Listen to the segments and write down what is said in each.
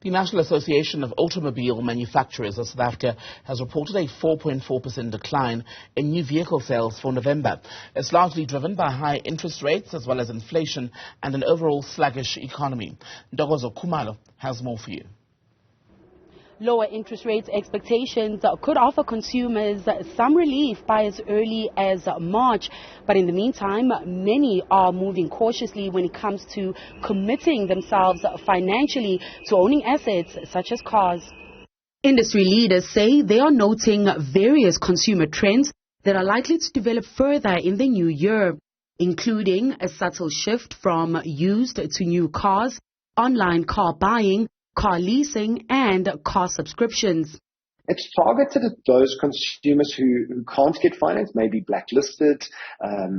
The National Association of Automobile Manufacturers of South Africa has reported a 4.4% decline in new vehicle sales for November. It's largely driven by high interest rates as well as inflation and an overall sluggish economy. Ndogozo Khumalo has more for you. Lower interest rates expectations could offer consumers some relief by as early as March. But in the meantime, many are moving cautiously when it comes to committing themselves financially to owning assets such as cars. Industry leaders say they are noting various consumer trends that are likely to develop further in the new year, including a subtle shift from used to new cars, online car buying, car leasing and car subscriptions. It's targeted at those consumers who can't get finance, maybe blacklisted,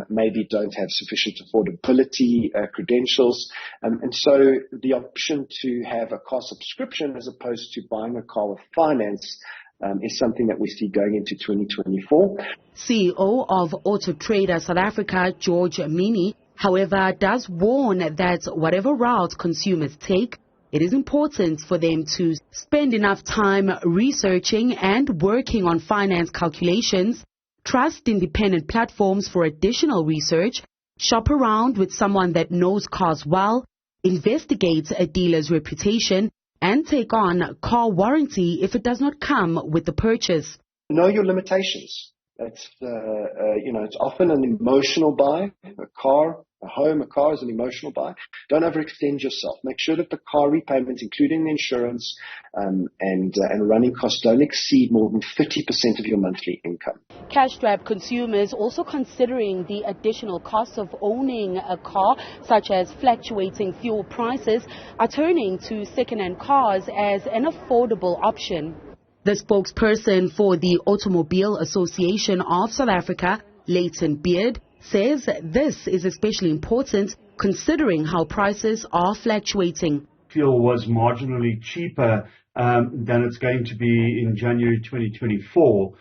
maybe don't have sufficient affordability credentials. And so the option to have a car subscription as opposed to buying a car with finance is something that we see going into 2024. CEO of Autotrader South Africa, Amini, however, does warn that whatever route consumers take, it is important for them to spend enough time researching and working on finance calculations, trust independent platforms for additional research, shop around with someone that knows cars well, investigate a dealer's reputation, and take on car warranty if it does not come with the purchase. Know your limitations. It's it's often an emotional buy. A car is an emotional buy. Don't overextend yourself. Make sure that the car repayments, including the insurance and running costs, don't exceed more than 30% of your monthly income. Cash-strapped consumers also considering the additional cost of owning a car, such as fluctuating fuel prices, are turning to second-hand cars as an affordable option. The spokesperson for the Automobile Association of South Africa, Leighton Beard, says this is especially important considering how prices are fluctuating. Fuel was marginally cheaper than it's going to be in January 2024.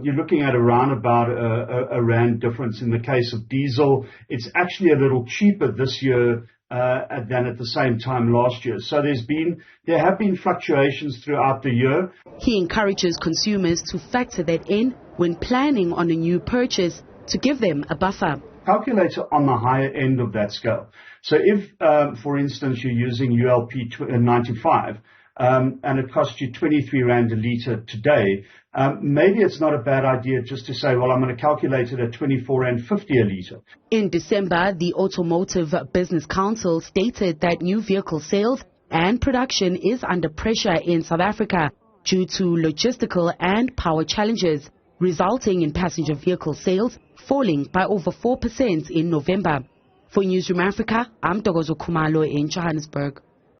You're looking at around about a rand difference. In the case of diesel, it's actually a little cheaper this year than at the same time last year. So there have been fluctuations throughout the year. He encourages consumers to factor that in when planning on a new purchase to give them a buffer. Calculator on the higher end of that scale. So if, for instance, you're using ULP 95 and it costs you 23 Rand a litre today, maybe it's not a bad idea just to say, well, I'm going to calculate it at 24 Rand 50 a litre. In December, the Automotive Business Council stated that new vehicle sales and production is under pressure in South Africa due to logistical and power challenges, resulting in passenger vehicle sales falling by over 4% in November. For Newsroom Africa, I'm Ndogozo Khumalo in Johannesburg.